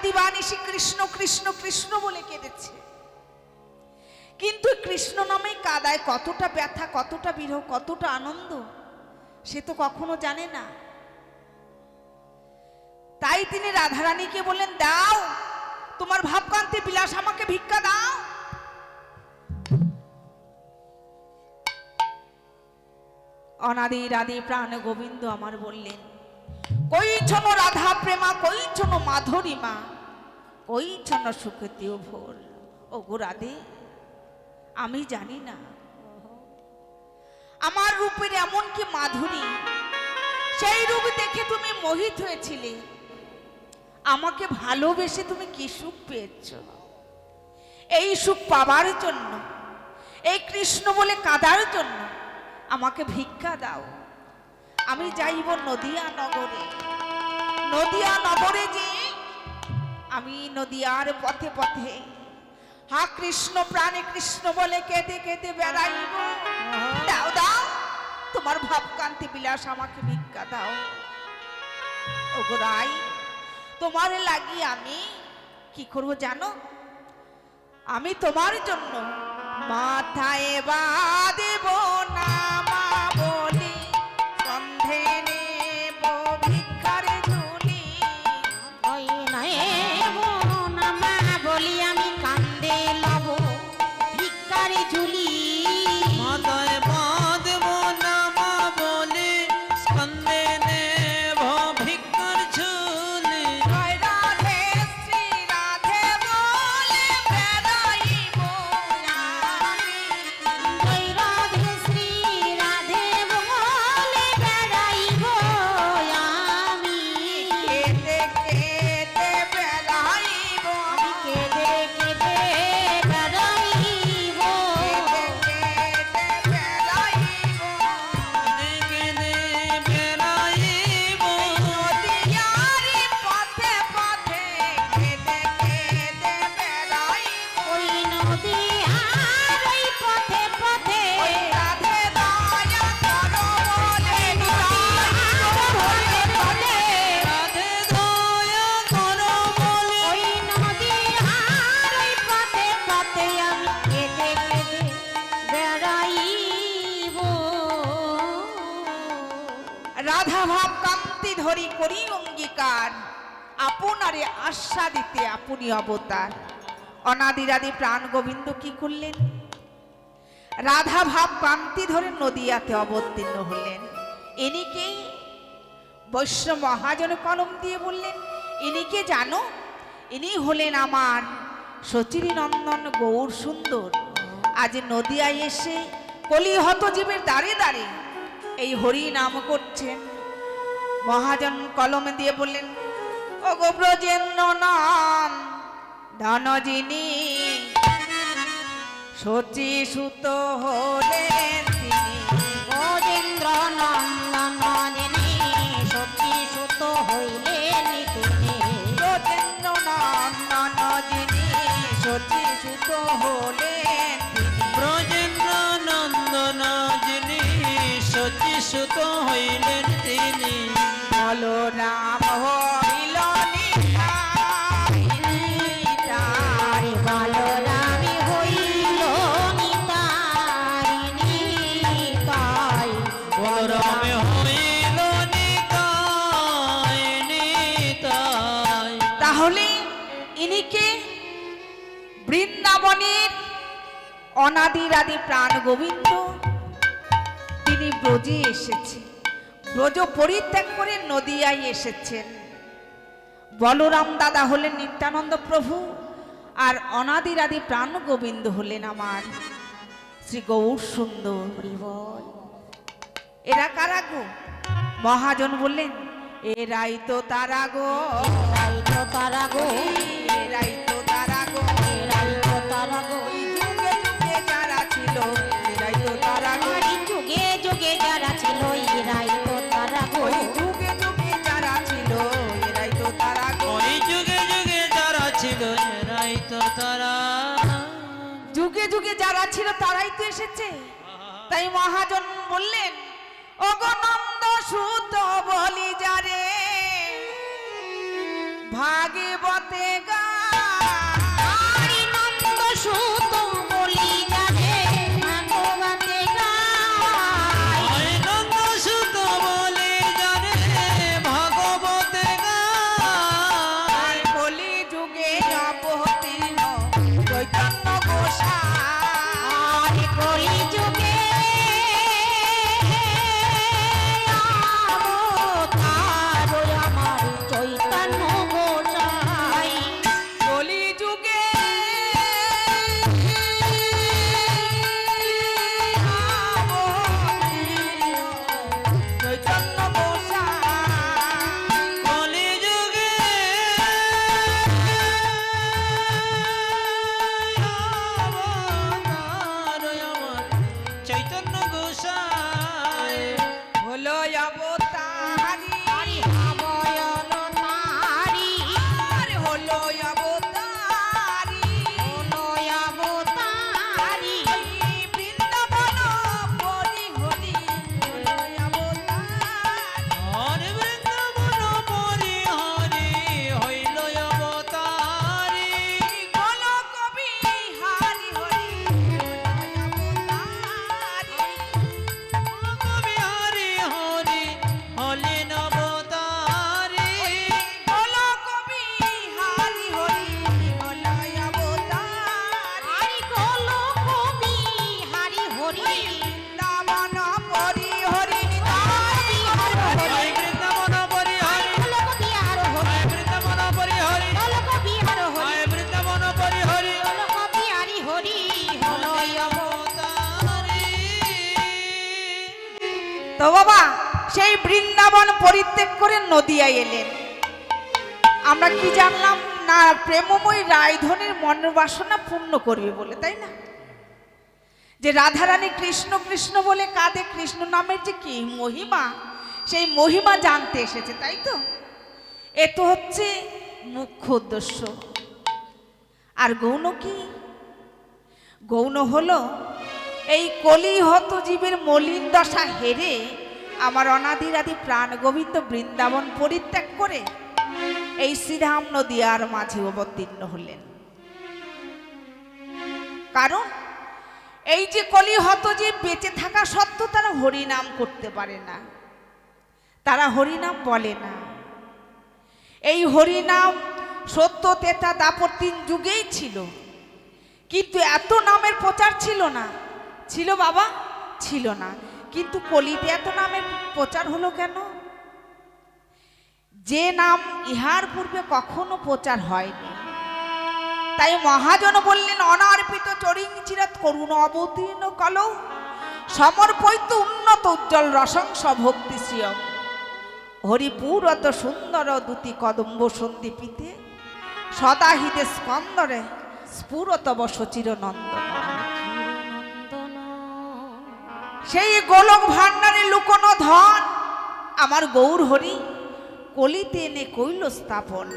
দিবানিশি কৃষ্ণ কৃষ্ণ কৃষ্ণ বলে কেঁদেছে, কিন্তু কৃষ্ণ নামে কাদায় কতটা ব্যথা, কতটা বিরহ, কতটা আনন্দ সে তো কখনো জানে না। তাই তিনি রাধারানীকে বললেন, দাও তোমার ভাবকান্তি বিলাস, আমাকে ভিক্ষা দাও। অনাদির আদি প্রাণ গোবিন্দ আমার বললেন, কইছন রাধা প্রেমা, কইছন মাধুরীমা, কইছন সুখতীয় ভোর। ও গো রাধে, আমি জানি না আমার রূপের এমন কি মাধুরী, সেই রূপ দেখে তুমি মোহিত হয়েছিলে, আমাকে ভালোবেসে তুমি কি সুখ পেয়েছ। এই সুখ পাবার জন্য, এই কৃষ্ণ বলে কাঁদার জন্য আমাকে ভিক্ষা দাও। আমি যাইব নদিয়া নগরে, নদিয়া নগরে যে আমি নদিয়ার পথে পথে হা কৃষ্ণ প্রাণে কৃষ্ণ বলে কেঁদে কেঁদে বেড়াইব। দাও দাও তোমার ভাবকান্তি বিলাস, আমাকে ভিক্ষা দাও। ওগো রাই, তোমার লাগি আমি কি করব জানো? আমি তোমার জন্য মাথায় বাঁধব না মা বলি, সন্ধে নেব ভিক্ষার ঝুলি। ওই নেব না মা বলি, আমি কান্দে লব ভিক্ষার ঝুলি। মাথায় বাঁধব না মা বলে, স্কন্ধে নেব ভিক্ষার ঝুলি। জয় রাধে শ্রী রাধে বলে বেড়াইব আমি। ওই রাধে শ্রী রাধে বলে বেড়াইব আমি। কেঁদে কেঁদে বেড়াইব আমি। কেঁদে কেঁদে বেড়াইব। কেঁদে কেঁদে বেড়াইব। কেঁদে বেড়াইব। নদিয়ারি পথে পথে কেঁদে কেঁদে বেড়াইব। ওই নদী আর ওই পথে পথে ওই রাধে দয়া করো বলে পথে পথে রাধে দয়া করো বলে, ওই নদী আর ওই পথে পথে আমি কেঁদে কেঁদে বেড়াইব। রাধা ভাব কান্তি ধরি করি অঙ্গীকার, আপনারে আশা দিতে আপনি অবতার। অনাদিরাদি প্রাণ গোবিন্দ কি করলেন? রাধা ভাব কান্তি ধরে নদিয়াতে অবতীর্ণ হলেন। ইনিকে বৈষ্ণব মহাজন কলম দিয়ে বললেন, ইনিকে জানো? ইনি হলেন আমার সচিরী নন্দন গৌর সুন্দর। আজ নদিয়ায় এসে কলিহত জীবের দ্বারে দ্বারে এই হরি নাম করছেন। মহাজন কলমে দিয়ে বললেন, ও গো ব্রজেন্দ্র নাম ধনজিনী, সচি সুত হলেন তিনি। গজেন্দ্র নন্দন জেনে সত্যি সুত হইলেন তিনি। ব্রজেন্দ্র নন্দন যিনি, সচি সুত হলেন তিনি। ব্রজেন্দ্র নন্দন যিনি, সচি সুত হইলেন তিনি। বলরাম হইল নিতাই নিতাই। আরে বলরামী হইল নিতাই নিতাই। বলরামে হইল নিতাই নিতাই। তাহলে ইনিকে বৃন্দাবনের অনাদির আদি প্রাণ গোবিন্দ, তিনি ব্রজে এসেছে, ব্রজ পরিত্যাগ করে নদিয়ায় এসেছেন। বলরাম দাদা হলেন নিত্যানন্দ প্রভু, আর অনাদির আদি প্রাণ গোবিন্দ হলেন আমার শ্রী গৌর সুন্দর। এরা কারা গো? মহাজন বললেন, এরাই তো তারা গো, এরাই তো তারা গো, এরাই তো তারা গো। এরাই তো তারা গো। ওই যুগে যুগে যারা ছিল, এরাই তো তারা গো। এই যুগে যুগে যারা ছিল এরাই তো তারা গো। ওই যুগে যুগে যারা ছিল, এরাই তো তারা গো। ওই যুগে যুগে যারা ছিল, এরাই তো তারা। যুগে যুগে যারা ছিল তারাই তো এসেছে। তাই মহাজন বললেন, ওগো নন্দ সুত বলি যারে, ভাগবতে গায় হরি নন্দ সুত বলি যাবে ভাগবতে গায় ওই নন্দ সুত বলে জানে ভাগবতে গায় কলি যুগে অবতীর্ণ চৈতন্য গোসাই আর কলি যুগে অবতার আমার চৈতন্য গোসাই কলি যুগে চৈতন্য গোসাই কলিযুগে অবতার আমার চৈতন্য গোসাই হলো অবতারি হরি ভবয়ন নারী আর হলো অবতারি হলো অবতারী বৃন্দাবন হরি হরি হলো অবতারি হরে বৃন্দাবন পরি হরি হইল অবতারি গোল কবি হরি হরি কবি হরি হরি হলেন অবতারি গোল কবি হরি হরি হলো অবতারি হরি গোল কবি হরি হরি বৃন্দাবন হরি হরি নিতাই ওই বৃন্দাবন পরি হরি গোল কবি আর হরি ওই বৃন্দাবন পরি হরি গোল কবি আর হরি ওই বৃন্দাবন পরি হরি গোল কবি হরি হরি হলো অবতারি তো বাবা সেই বৃন্দাবন পরিত্যাগ করে নদিয়া এলেন। আমরা কি জানলাম না প্রেমময় রায়ধনের মনের বাসনা পূর্ণ করবে বলে, তাই না? যে রাধারানী কৃষ্ণ কৃষ্ণ বলে কাঁদে, কৃষ্ণ নামের যে কি মহিমা, সেই মহিমা জানতে এসেছে, তাই তো? এ তো হচ্ছে মুখ্য উদ্দেশ্য। আর গৌণ কি? গৌণ হলো এই কলিহত জীবের মলিন দশা হেরে আমার অনাদিরাদি প্রাণ গোবিন্দ বৃন্দাবন পরিত্যাগ করে এই শ্রীধাম নদিয়ার মাঝে অবতীর্ণ হলেন। কারণ এই যে কলিহত জীব বেঁচে থাকা সত্ত্বেও তারা হরিনাম করতে পারে না, তারা হরিনাম বলে না। এই হরিনাম সত্য তেতা দাপর 3 যুগেই ছিল, কিন্তু এত নামের প্রচার ছিল না। ছিল বাবা, ছিল না। কিন্তু কলিতে এত নামের প্রচার হলো কেন? যে নাম ইহার পূর্বে কখনো প্রচার হয়নি। তাই মহাজন বললেন, অনার্পিত চরিং চিরাত করুণ অবতীর্ণ কলৌ সমর্পিত উন্নত উজ্জ্বল রসংস ভক্তি শ্রিয়ং হরিপুরত সুন্দর দুতি কদম্ব সন্দীপিতে সদা হিতে স্কন্দরে স্ফুরতব সচির নন্দন। সেই গোলক ভাণ্ডারে লুকোনো ধন আমার গৌর হরি কলিতে এনে কইল স্থাপন।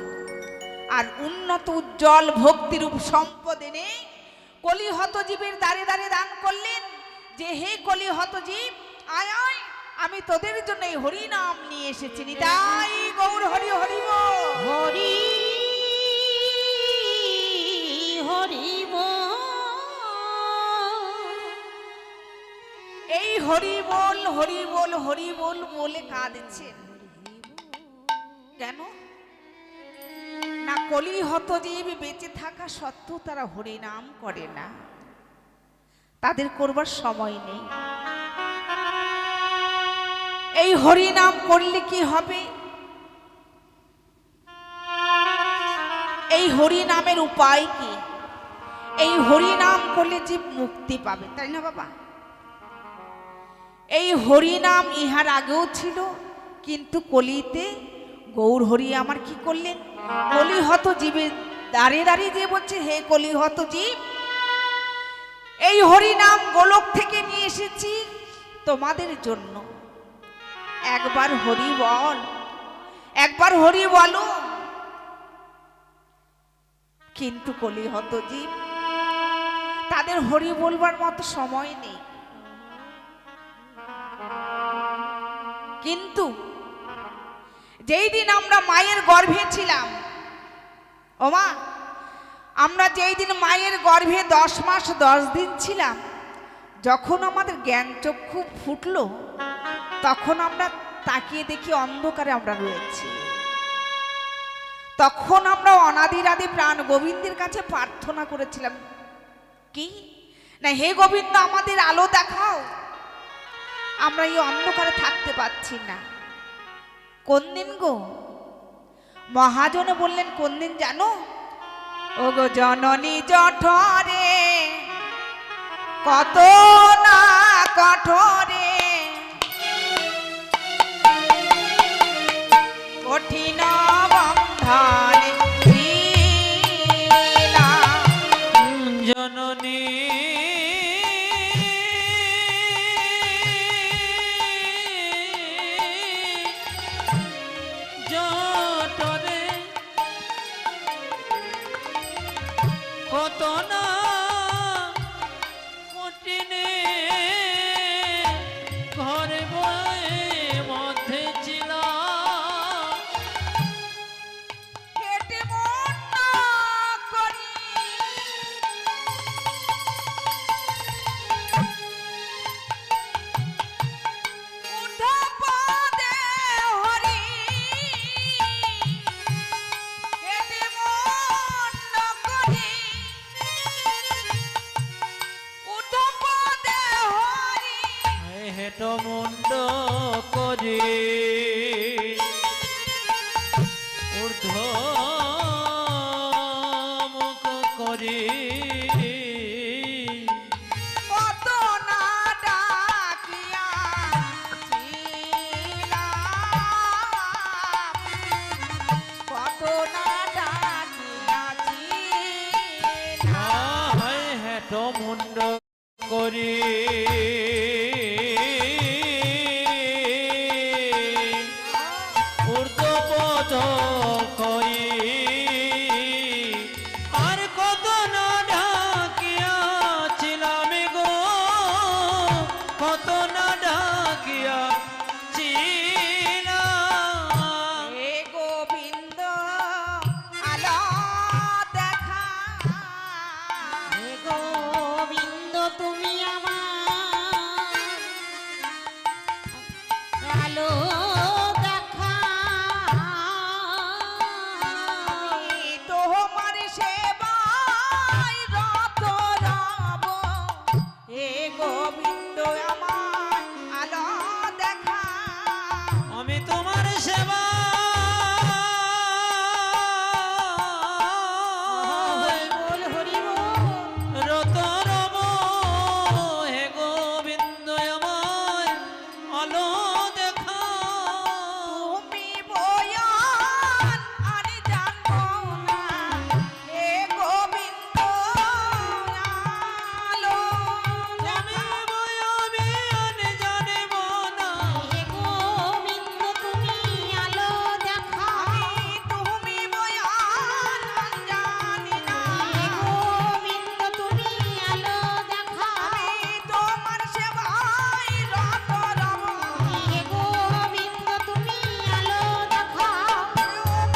আর উন্নত উজ্জ্বল ভক্তিরূপ সম্পদ এনে কলিহত জীবের দ্বারে দ্বারে দান করলেন, যে হে কলিহত জীব, আয় আয়, আমি তোদের জন্য এই হরি নাম নিয়ে এসেছি। নিতাই গৌর হরি হরি বল। হরি হরি এই হরি বল হরি বল হরি বল বলে কাঁদছেন কেন? না কলিহত জীব বেঁচে থাকা সত্ত্বেও তারা হরি নাম করে না, তাদের করবার সময় নেই। এই হরি নাম করলে কি হবে? এই হরি নামের উপায় কি? এই হরি নাম করলে জীব মুক্তি পাবে, তাই না বাবা? এই হরি নাম ইহার আগেও ছিল, কিন্তু কলিতে গৌর হরি আমার কি করলেন? কলিহত জীবের দাঁড়িয়ে দাঁড়িয়ে দিয়ে বলছে, হে কলিহত জীব, এই হরি নাম গোলক থেকে নিয়ে এসেছি তোমাদের জন্য। একবার হরি বল, একবার হরি বলো। কিন্তু কলিহত জীব, তাদের হরি বলবার মতো সময় নেই। কিন্তু যেই দিন আমরা মায়ের গর্ভে ছিলাম, ওমা, আমরা যেই দিন মায়ের গর্ভে 10 মাস 10 দিন ছিলাম, যখন আমাদের জ্ঞান চক্ষু ফুটলো, তখন আমরা তাকিয়ে দেখি অন্ধকারে আমরা রয়েছি। তখন আমরা অনাদির আদি প্রাণ গোবিন্দের কাছে প্রার্থনা করেছিলাম, কি না, হে গোবিন্দ আমাদের আলো দেখাও, আমরা এই অন্ধকারে থাকতে পাচ্ছি না। কোন দিন গো? মহাজন বললেন, কোন দিন জানো? ও গো জননী জঠরে কত না কঠোরে, কঠিন বন্ধনে ছিলাম। জননী জঠরে কত না কঠিনে, ঘরে বয়ে মধ্যে ছিলাম। কেটে মন না করি উঠা পদে হরি, কেটে মন না করি উঠা পদে হরি। হেট মুন্ড করে ঊর্ধ্ব মুখ করে, কত না ডাকিয়া ছিলাম, কত না ডাকিয়া ছিলাম। হেট মুন্ড করে ঊর্ধ্ব পদ করি, আর কত না ডাকিয়াছিলাম গো, কত না ডাকিয়াছিলাম। হে গোবিন্দ আলো দেখা, হে গোবিন্দ তুমি আমার আলো দেখা, আমি তোমার সেবায় রত রব। হে গোবিন্দ আমার আলো দেখা, আমি তোমার সেবা বল হরি বল। রত রব। হে গোবিন্দ আমার আলো দেখা, তুমি বয়ান আমি জানবো না। হে গোবিন্দ আলো দেখা, আমি জানিব না। হে গোবিন্দ তুমি আলো দেখা, তুমি বয়ান জানি না। হে গোবিন্দ তুমি আলো দেখা, আমি তোমার সেবায় রত রব। হে গোবিন্দ তুমি আলো দেখা,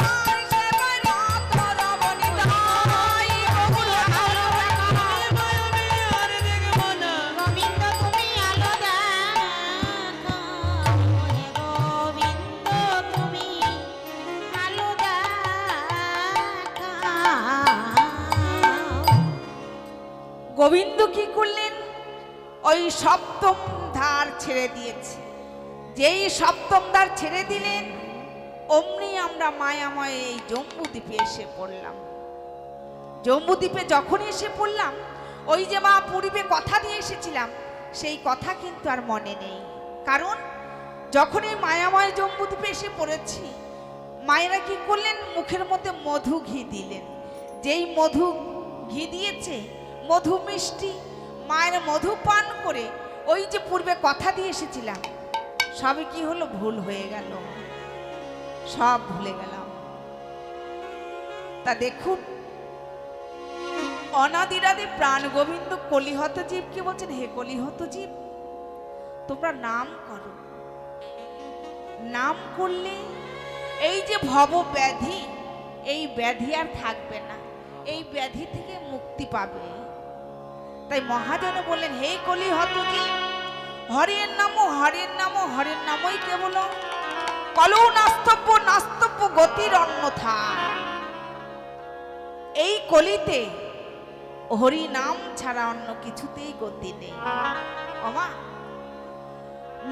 তোমার সেবায় রত রব নিতাই বহুল আলো দেখা। আমি আর দেখব না। গোবিন্দ তুমি আলো দেখা, হে গোবিন্দ তুমি আলো দেখা। গোবিন্দ কি করলেন? ওই সপ্তম ধার ছেড়ে দিয়েছে। যেই সপ্তম ধার ছেড়ে দিলেন, অমনি আমরা মায়াময় এই জম্বুদ্বীপে এসে পড়লাম। জম্বুদ্বীপে যখন এসে পড়লাম, ওই যে মা পূর্বে কথা দিয়ে এসেছিলাম, সেই কথা কিন্তু আর মনে নেই। কারণ যখন এই মায়াময় জম্বুদ্বীপে এসে পড়েছি, মায়েরা কি করলেন? মুখের মধ্যে মধু ঘি দিলেন। যেই মধু ঘি দিয়েছে, মধু মিষ্টি, মায়ের মধু পান করে ওই যে পূর্বে কথা দিয়ে এসেছিলাম, সবই কি হলো? ভুল হয়ে গেল, সব ভুলে গেলাম। তা দেখুন, অনাদিরাদি প্রাণ গোবিন্দ কলিহত জীবকে বলছেন, হে কলিহত জীব, তোমরা নাম করো। নাম করলে এই যে ভব ব্যাধি, এই ব্যাধি আর থাকবে না, এই ব্যাধি থেকে মুক্তি পাবে। তাই মহাজন বললেন, হে কলি হতজি, হরের নাম হরের নাম হরের নামই কেবল, কলৌ নাস্তব্য নাস্তব্য গতির অন্যথা। এই কলিতে হরি নাম ছাড়া অন্য কিছুতেই গতি নেই। বাবা,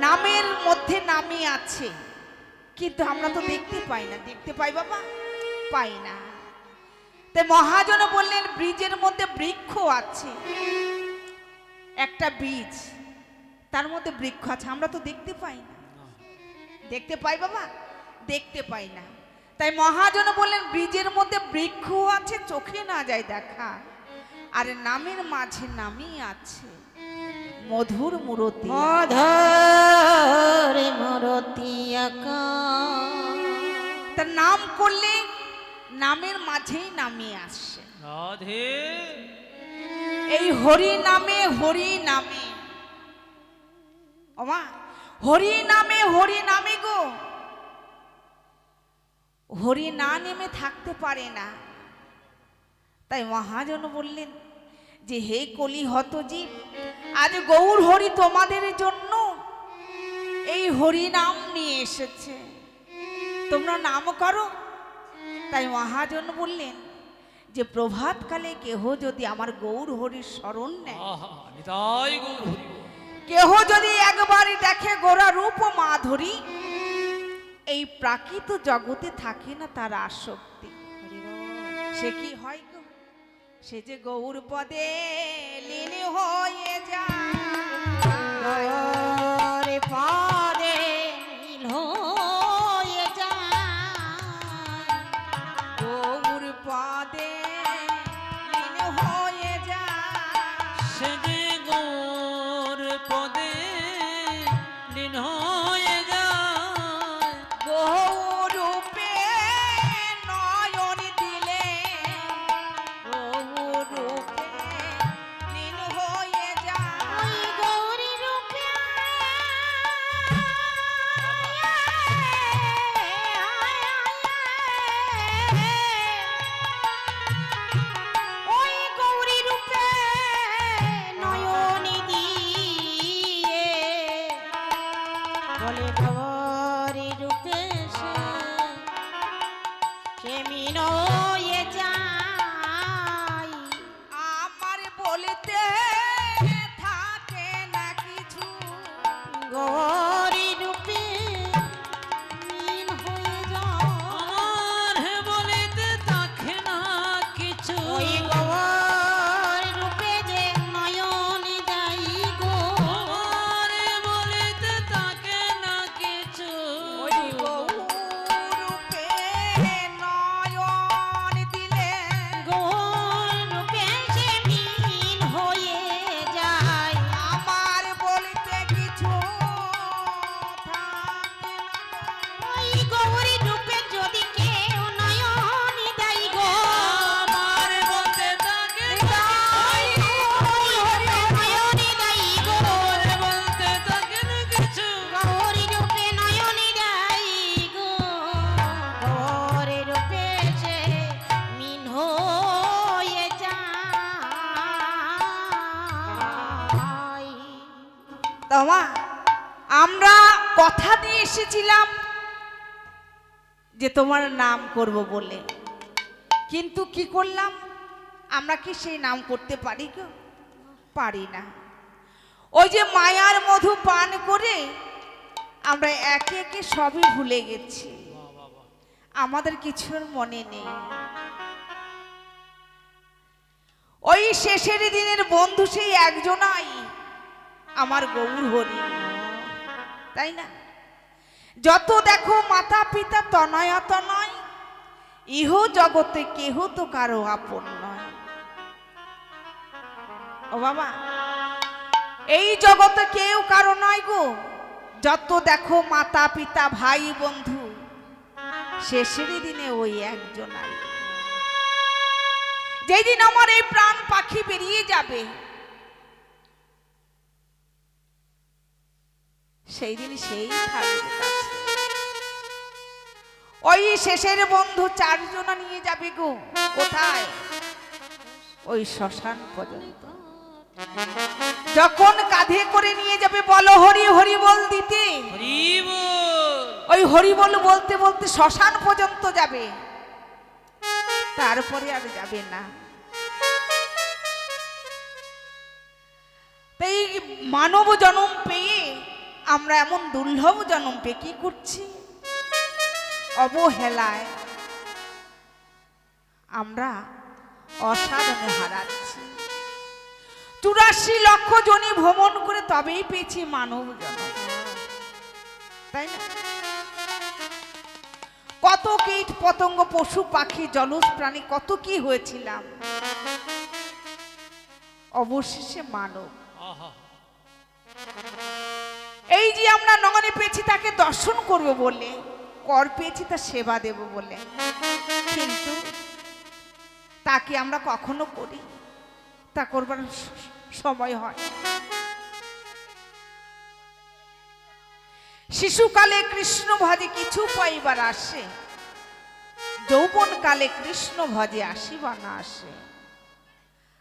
নামের মধ্যে নামই আছে, কিন্তু আমরা তো দেখতে পাই না। দেখতে পাই বাবা? পাই না। তাই মহাজন বললেন, বীজের মধ্যে বৃক্ষ আছে, একটা বীজ, তার মধ্যে বৃক্ষ আছে, আমরা তো দেখতে পাই না। দেখতে পাই বাবা? দেখতে পাই না। তাই মহাজন বললেন, বীজের মধ্যে বৃক্ষ আছে, চোখে না যায় দেখা, আর নামের মাঝে নামই আছে মধুর মূরতি। মধুর মূরতি আঁকা। তার নাম করলে নামের মাঝেই নামে আসে। রাধে এই হরি নামে হরি নামে, ওমা হরি নামে গো, হরি না নেমে থাকতে পারে না। তাই মহাজন বললেন যে, হে কলি হত জীব, আজ গৌর হরি তোমাদের জন্য এই হরি নাম নিয়ে এসেছে, তোমরা নাম করো। তাই মহাজন বললেন যে, প্রভাতকালে কেহ যদি আমার গৌর হরির স্মরণ নেয়, আহা নিতাই গৌর হরি বল। কেহ যদি একবারই দেখে গোরা রূপ মাধুরী, এই প্রাকৃত জগতে থাকে না তার আসক্তি। সে কি হয় গো? সে যে গৌর পদে লীন হয়ে যায়, গৌর পদে লীন হয়ে যায়। গৌর পদে লীন হয়ে যায়। সে যে গৌর পদে লীন হয়ে যায়। গৌর রূপে নয়ন দিলে, গৌর রূপে লীন হয়ে যায়। ওই গৌরী রূপে ওই গৌরী রূপে নয়ন দিয়ে বলে, গৌরী রূপে সে মিন হয়ে যায়। আমার বলতে থাকে না কিছু, গৌরী রূপে মিন হয়ে যায়। আমার হে বলিতে থাকে না কিছু। ওই গৌর রূপে যে নয়ন দেয় গো। আমার হে বলিতে থাকে না কিছু। ওই গৌর রূপে নয়ন দিলে, গৌর রূপে সে মিন হয়ে যায়। আমার বলতে কিছু থাকে না। ওই গৌরী রূপে যদি কেউ নয়ন দেয় গো। আমার বলতে থাকে ওই নয়ন দেয় গো। আমার বলতে থাকে না কিছু। গৌরী রূপে নয়ন দেয় গো। গৌরী রূপে সে মিন হয়ে যায়। তোমা, আমরা কথা দিয়ে এসেছিলাম যে তোমার নাম করব বলে, কিন্তু কি করলাম? আমরা কি সেই নাম করতে পারি গো? পারি না। ওই যে মায়ার মধু পান করে আমরা একে একে সবই ভুলে গেছি, আমাদের কিছুর মনে নেই। ওই শেষের দিনের বন্ধু সেই একজনাই আমার গৌর হরি, তাই না? যত দেখো মাতা পিতা তনয় তনয়, ইহ জগতে কেহ তো কারো আপন নয়। ও বাবা, এই জগতে কেউ কারো নয় গো। যত দেখো মাতা পিতা ভাই বন্ধু, শেষের দিনে ওই একজনাই। যেই দিন আমার এই প্রাণ পাখি বেরিয়ে যাবে, সেই দিন সেই থাকবে কাছে। ওই শেষের বন্ধু চারজনা নিয়ে যাবে গো। কোথায়? ওই শ্মশান পর্যন্ত। যখন কাঁধে করে নিয়ে যাবে বলো হরি হরি বল দিতে, হরি বল। ওই হরি বল বলতে বলতে শ্মশান পর্যন্ত যাবে, তারপরে আর যাবে না। তাই মানব জন্ম পেয়ে আমরা এমন দুর্লভ জন্ম পেয়ে কি করছি? অবহেলায় আমরা অসাধনে হারাচ্ছি। 84 লক্ষ জনি ভ্রমণ করে তবেই পেয়েছি মানব জন্ম, তাই না? কত কীট পতঙ্গ পশু পাখি জলজ প্রাণী কত কি হয়েছিলাম, অবশেষে মানব। আহা, এই যে আমরা নগরে পেয়েছি তাকে দর্শন করব বলে, কর পেয়েছি তা সেবা দেব বলে, কিন্তু তাকে আমরা কখনো করি, তা করবার সময় হয়। শিশুকালে কৃষ্ণ ভজে কিছু পাইবার আসে, যৌবন কালে কৃষ্ণ ভজে আসিবা না আসে,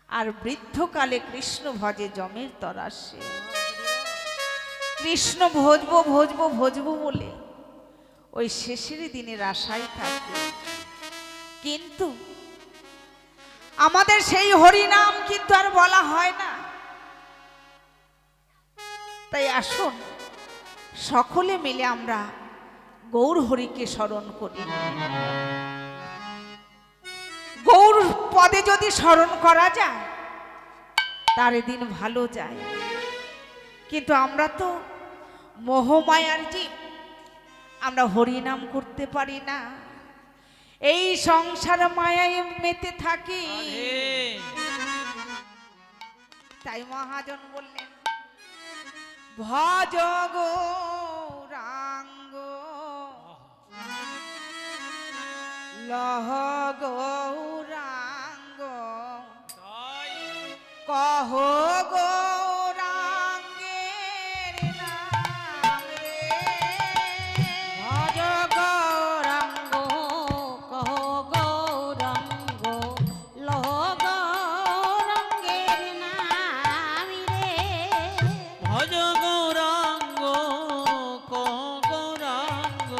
আর বৃদ্ধকালে কৃষ্ণ ভজে জমের তর আসে। কৃষ্ণ ভজবো ভজবো ভজবো বলে ওই শেষের দিনের আশায় থাকে, কিন্তু আমাদের সেই হরি নাম কিন্তু আর বলা হয় না। তাই আসুন সকলে মিলে আমরা গৌর হরিকে স্মরণ করি। গৌর পদে যদি স্মরণ করা যায় তার দিন ভালো যায়, কিন্তু আমরা তো মোহমায়ার জীব, আমরা হরি নাম করতে পারি না, এই সংসার মায়ায় মেতে থাকি। তাই মহাজন বললেন ভজ গৌরাঙ্গ লহ গৌরাঙ্গ কহ গৌরাঙ্গের নাম রে। ভজ গৌরাঙ্গ কহ গৌরাঙ্গ লহ গৌরাঙ্গের নাম রে। ভজ গৌরাঙ্গ কহ গৌরাঙ্গ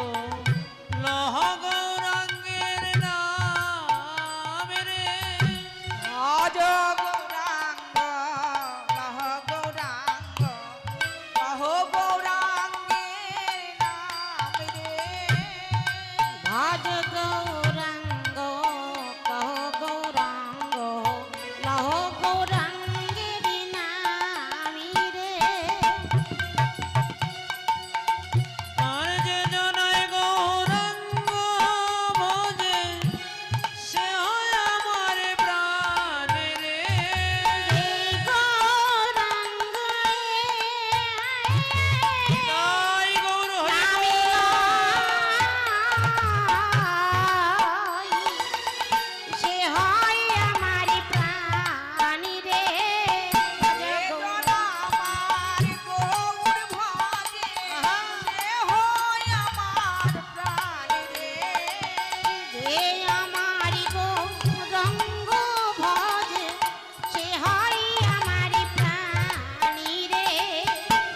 লহ গৌরাঙ্গের নাম রে। ভজ গৌরাঙ্গ লহ গৌরাঙ্গ কহ গৌরাঙ্গের নাম রে। ভজ গৌরাঙ্গ কহ গৌরাঙ্গ লহ গৌরাঙ্গের নাম রে। আর যে জনায় গৌরাঙ্গ ভজে সে হয় আমার প্রাণ রে। এই গৌরাঙ্গ তাই গৌর হরি নামে সে হয় আমার প্রাণ রে। যে জন আমার গৌর ভজে সে হয় আমার প্রাণ রে। যে আমার গৌরাঙ্গ ভজে সে হয় আমার প্রাণ রে।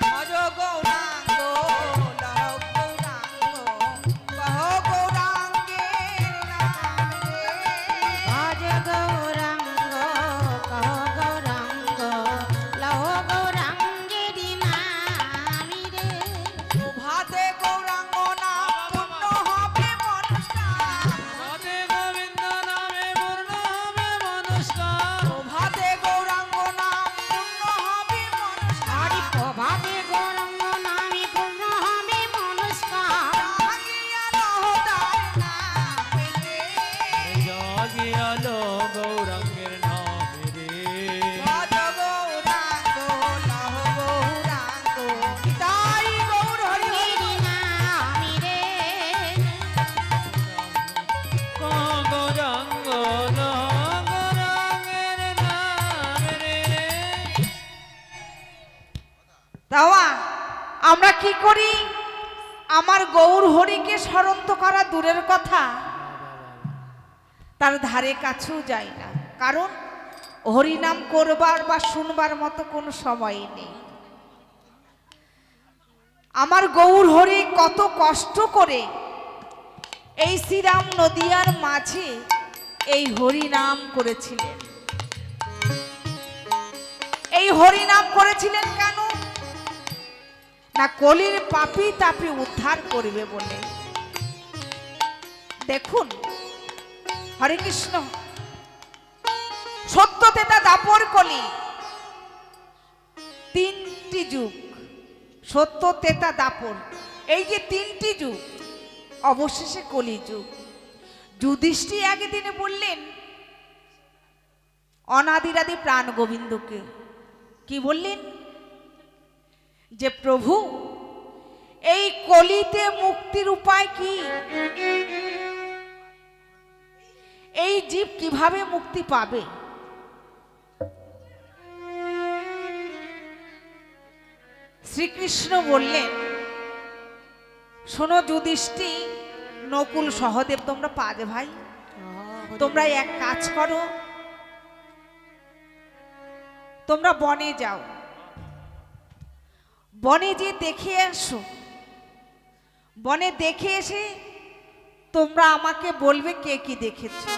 ভজ গৌরাঙ্গ লহ গৌরাঙ্গ কহ গৌরাঙ্গের নাম রে। ভজ গৌরাঙ্গ কহ গৌরাঙ্গ লহ গৌরাঙ্গের নাম রে। প্রভাতে গৌরাঙ্গ নাম পূর্ণ হবে মনস্কার। রাধে গোবিন্দ নামে পূর্ণ হবে মনস্কার। প্রভাতে গৌরাঙ্গ নাম পূর্ণ হবে মনস্কার। হরি প্রভাতে গৌরাঙ্গ নামে পূর্ণ হবে মনস্কার। জাগিয়া লহদার নাম রে। জাগিয়ালো গৌরাঙ্গের নাম রে। ভজ গৌরাঙ্গ লহ গৌরাঙ্গ নিতাই গৌর হরি হরি। গৌরাঙ্গের নাম রে। গৌরাঙ্গ গৌরাঙ্গের নাম রে। তাওয়া আমরা কি করি? আমার গৌর হরিকে স্মরণ তো করা দূরের কথা, তার ধারে কাছেও যায় না, কারণ হরিনাম করবার বা শুনবার মতো কোনো সময় নেই। আমার গৌর হরি কত কষ্ট করে এই শ্রীরাম নদিয়ার মাঝে এই হরিনাম করেছিলেন। এই হরিনাম করেছিলেন কেন না, কলির পাপী তাপি উদ্ধার করবে বলে। দেখুন, হরে কৃষ্ণ, সত্য তেতা দাপর কলি, তিনটি যুগ, সত্য তেতা দাপর, এই যে তিনটি যুগ, অবশেষে কলি যুগ। যুধিষ্ঠির একদিনে বললেন অনাদিরাদি প্রাণ গোবিন্দকে, কি বললেন, যে প্রভু এই কলিতে মুক্তির উপায় কি, এই জীব কিভাবে মুক্তি পাবে। শ্রীকৃষ্ণ বললেন, শোনো যুধিষ্ঠির, নকুল সহদেব, তোমরা পাঁচ ভাই, তোমরা এক কাজ করো, তোমরা বনে যাও, বনে যে দেখে আসো, বনে দেখে এসে তোমরা আমাকে বলবে কে কি দেখেছো।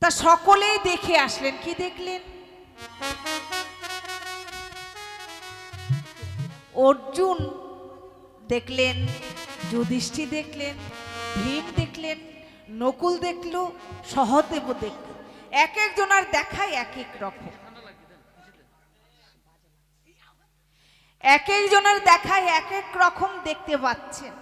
তা সকলেই দেখে আসলেন। কি দেখলেন? অর্জুন দেখলেন, যুধিষ্ঠির দেখলেন, ভীম দেখলেন, নকুল দেখলো, সহদেব দেখল। এক একজনের দেখায় এক এক রকম, এক একজনের দেখায় এক এক রকম দেখতে পাচ্ছেন।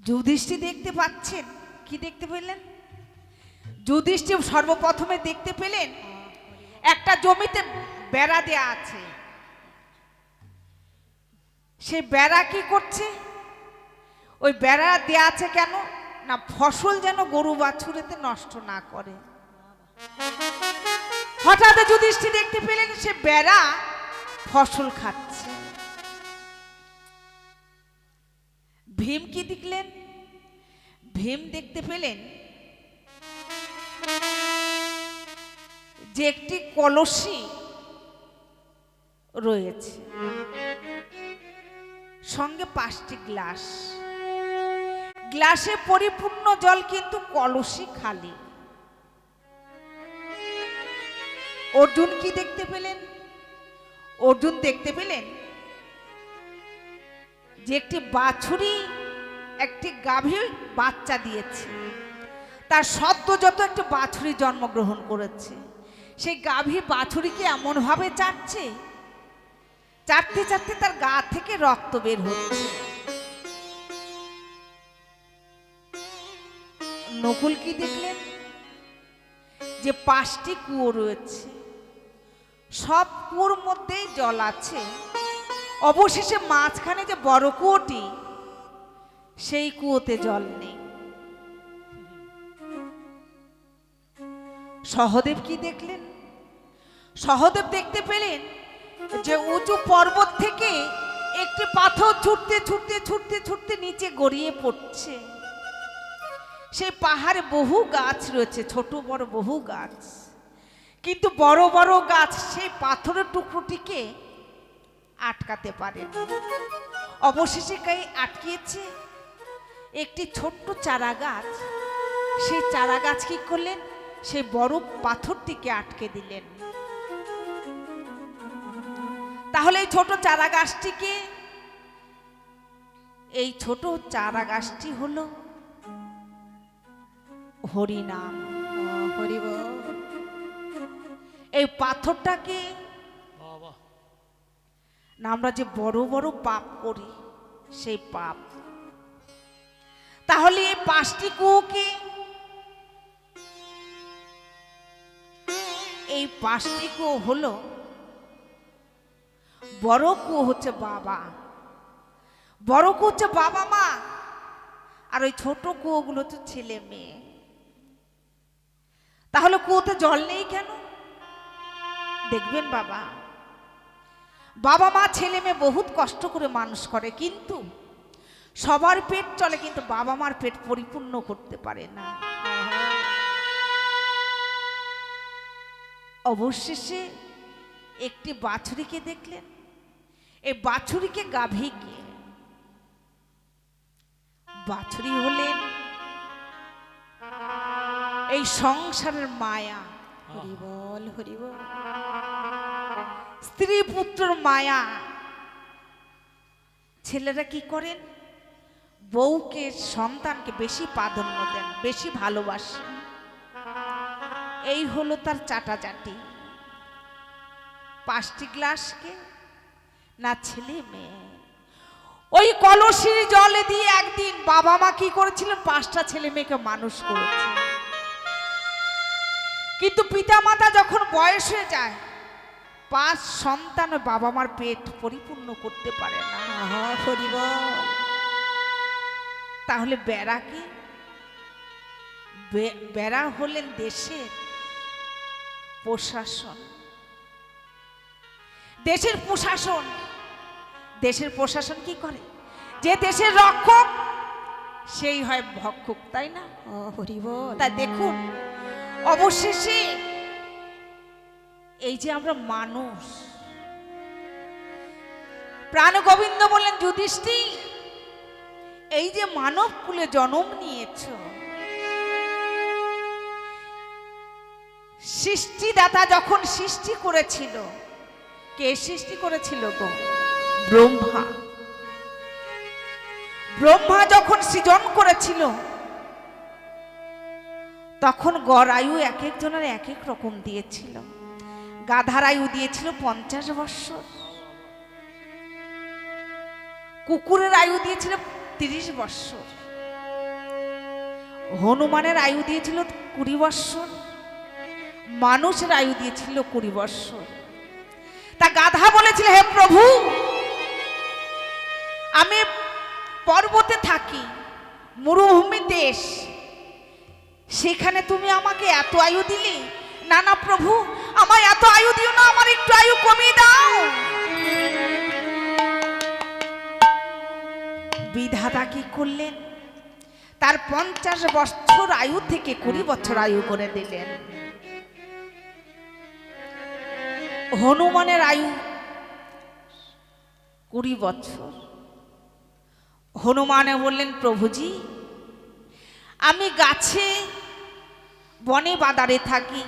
যুধিষ্ঠির দেখতে পাচ্ছেন, কি দেখতে পেলেন? যুধিষ্ঠির সর্বপ্রথমে দেখতে পেলেন একটা জমিতে বেড়া দেয়া আছে। সে বেড়া কি করছে? ওই বেড়া দেয়া আছে কেন না, ফসল যেন গরু বাছুরেতে নষ্ট না করে। হঠাৎ যুধিষ্ঠির দেখতে পেলেন সে বেড়া ফসল খাচ্ছে। ভীম কি দেখলেন? ভীম দেখতে পেলেন যে একটি কলসি রয়েছে, সঙ্গে 5টি গ্লাস, গ্লাসে পরিপূর্ণ জল, কিন্তু কলসি খালি। অর্জুন কি দেখতে পেলেন? অর্জুন দেখতে পেলেন যে একটি বাছুরি একটি গাভী বাচ্চা দিয়েছে, তার সদ্যজাত একটি বাছুরি জন্মগ্রহণ করেছে। সেই গাভী বাছুরিকে এমন ভাবে চাটছে, চাটতে চাটতে তার গা থেকে রক্ত বের হচ্ছে। নকুল কি দেখলেন? যে 5টি কুয়ো রয়েছে, সব কুয়োর মধ্যেই জল আছে, অবশেষে মাঝখানে যে বড় কুয়োটি, সেই কুয়োতে জল নেই। সহদেব কি দেখলেন? সহদেব দেখতে পেলেন যে উঁচু পর্বত থেকে একটি পাথর ছুটতে ছুটতে ছুটতে ছুটতে নিচে গড়িয়ে পড়ছে। সেই পাহাড়ে বহু গাছ রয়েছে, ছোট বড় বহু গাছ, কিন্তু বড় বড় গাছ সেই পাথরের টুকরোটিকে আটকাতে পারে। অবশেষে কে আটকিয়েছে? একটি ছোট্ট চারা গাছ। সেই চারা গাছ কি করলেন? সেই বড় পাথরটিকে আটকে দিলেন। তাহলে এই ছোট চারা গাছটিকে, এই ছোট চারা গাছটি হলো হরিনাম। হরিবল। এই পাথরটাকে না, আমরা যে বড় বড় পাপ করি সেই পাপ। তাহলে এই 5টি কুয়োকে, এই 5টি কুয়ো হলো, বড় কুয়ো হচ্ছে বাবা, বড় কুয়ো হচ্ছে বাবা মা, আর ওই ছোট কুয়োগুলো হচ্ছে ছেলে মেয়ে। তাহলে কুয়োতে জল নেই কেন? দেখবেন বাবা, বাবা মা ছেলে মেয়ে বহুত কষ্ট করে মানুষ করে, কিন্তু সবার পেট চলে, কিন্তু বাবা মার পেট পরিপূর্ণ করতে পারে না। অবশেষে একটি বাছুরিকে দেখলেন, এই বাছুরিকে গাভীকে, বাছুরি হলেন এই সংসারের মায়া, হরি বল হরি বল। স্ত্রী পুত্রর মায়া। ছেলেরা কি করেন? বউকে, সন্তানকে বেশি প্রাধান্য দেন, বেশি ভালোবাসেন। এই হলো তার চাটাচাটি। 5টি গ্লাসকে না ছেলে মেয়ে, ওই কলসির জলে দিয়ে একদিন বাবা মা কি করেছিলেন? 5টা ছেলে মেয়েকে মানুষ করেছে। কিন্তু পিতা মাতা যখন বয়স হয়ে যায়, 5 সন্তান বাবা মার পেট পরিপূর্ণ করতে পারে না। হরি বল। তাহলে বেড়া কি? বেড়া হলেন দেশের প্রশাসন। দেশের প্রশাসন, দেশের প্রশাসন কি করে? যে দেশের রক্ষক সেই হয় ভক্ষক, তাই না? হরি বল। তাই দেখুন, অবশেষে এই যে আমরা মানুষ, প্রাণ গোবিন্দ বললেন যুধিষ্ঠির, এই যে মানব কুলে জন্ম নিয়েছ, সৃষ্টিদাতা যখন সৃষ্টি করেছিল, কে সৃষ্টি করেছিল গো? ব্রহ্মা। ব্রহ্মা যখন সৃজন করেছিল, তখন গড় আয়ু এক একজনের এক এক রকম দিয়েছিল। গাধার আয়ু দিয়েছিল 50 বৎসর, কুকুরের আয়ু দিয়েছিল 30 বৎসর, হনুমানের আয়ু দিয়েছিল 20 বৎসর, মানুষের আয়ু দিয়েছিল 20 বৎসর। তা গাধা বলেছিল, হে প্রভু, আমি পর্বতে থাকি, মরুভূমি দেশ, সেখানে তুমি আমাকে এত আয়ু দিলে। না না প্রভু, আমায় এত আয়ু দিও না, আমার একটু আয়ু কমিয়ে দাও। বিধাতা কি করলেন? তার 50 বছর আয়ু থেকে 20 বছর আয়ু করে দিলেন। হনুমানের আয়ু 20 বছর। হনুমানে বললেন, প্রভুজি, আমি গাছে বনে বাদারে থাকি,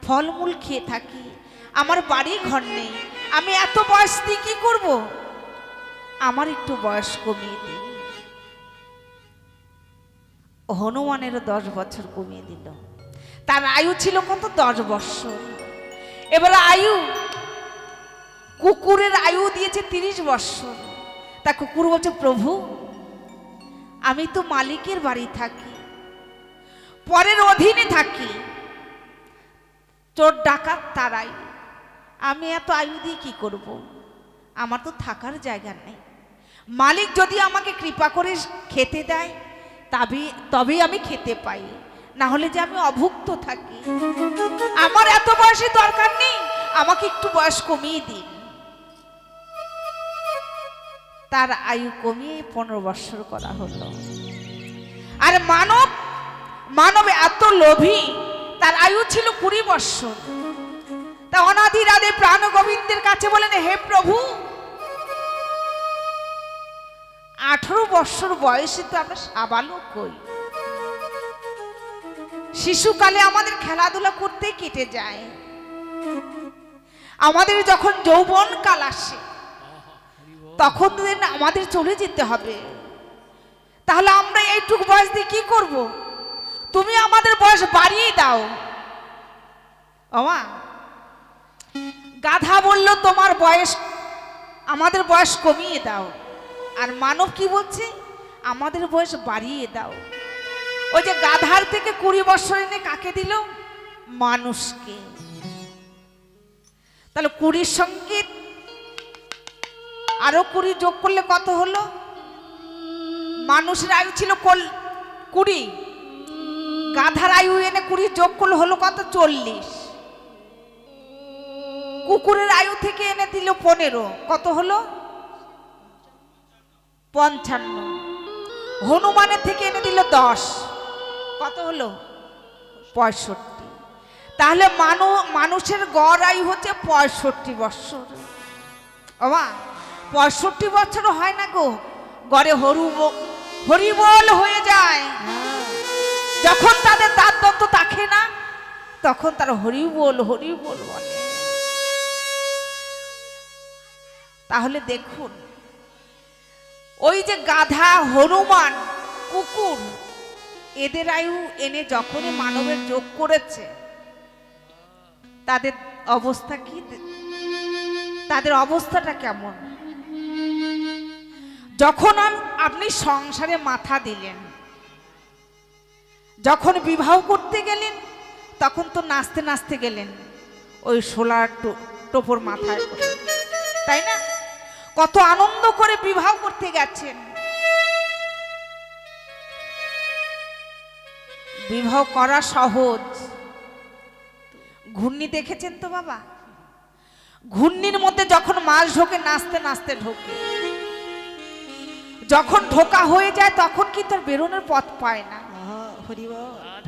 ফলমূল খেয়ে থাকি, আমার বাড়ি ঘর নেই, আমি এত বয়স দিয়ে কি করব? আমার একটু বয়স কমিয়ে দিন। হনুমানেরও 10 বছর কমিয়ে দিল। তার আয়ু ছিল কত? 10 বছর। এবার আয়ু, কুকুরের আয়ু দিয়েছে 30 বছর। তা কুকুর বলছে, প্রভু, আমি তো মালিকের বাড়ি থাকি, পরের অধীনে থাকি, চোর ডাকাত তারাই, আমি এত আয়ু দিয়ে কি করব? আমার তো থাকার জায়গা নেই। মালিক যদি আমাকে কৃপা করে খেতে দেয়, তবেই আমি খেতে পাই, না হলে যে আমি অভুক্ত থাকি। আমার এত বয়সে দরকার নেই, আমাকে একটু বয়স কমিয়ে দিন। তার আয়ু কমিয়ে 15 বছর করা হলো। আর মানব এত লোভী, তার আয়ু ছিল 20 বছর। তা অনাদি রাধে প্রাণ গোবিন্দের কাছে বলেন, হে প্রভু, 18 বছর বয়সে তো আমরা সাবালক হই, শিশুকালে আমাদের খেলাধুলা করতেই কেটে যায়। আমাদের যখন যৌবন কাল আসে, তখন আমাদের চলে যেতে হবে। তাহলে আমরা এইটুকু বয়স দিয়ে কি করব? তুমি আমাদের বয়স বাড়িয়ে দাও। গাধা বলল, তোমার বয়স, আমাদের বয়স কমিয়ে দাও। আর মানব কি বলছে? আমাদের বয়স বাড়িয়ে দাও। ওই যে গাধার থেকে 20 বছর এনে কাকে দিল? মানুষকে। তাহলে 20 সঙ্গে আরো 20 যোগ করলে কত হলো? মানুষের আয়ু ছিল 20, গাধার আয়ু এনে 20 যোগ করলে হলো কত? 40। কুকুরের আয়ু থেকে এনে দিল 15, কত হলো? 55। হনুমানের থেকে এনে দিল 10, কত হলো? 65। তাহলে মানুষের গড় আয়ু হচ্ছে 65 বৎসর। বাবা 65 বছর হয় না গো, গড়ে হরিবোল হয়ে যায়। যখন তাদের দাঁত দন্ত থাকে না, তখন তারা হরিবোল হরিবোল বলে। তাহলে দেখুন, ওই যে গাধা, হনুমান, কুকুর, এদের আয়ু এনে যখনই মানবের যোগ করেছে, তাদের অবস্থা কি? তাদের অবস্থাটা কেমন? যখন আপনি সংসারে মাথা দিলেন, যখন বিবাহ করতে গেলেন, তখন তো নাচতে নাচতে গেলেন ওই সোলার টোপর মাথায় করে, তাই না? কত আনন্দ করে বিবাহ করতে গেছেন। বিবাহ করা সহজ। ঘূর্ণি দেখেছেন তো বাবা? ঘূর্ণির মধ্যে যখন মাছ ঢোকে, নাচতে নাচতে ঢোকে, যখন ঢোকা হয়ে যায় তখন কি তার বেরোনোর পথ পায় না?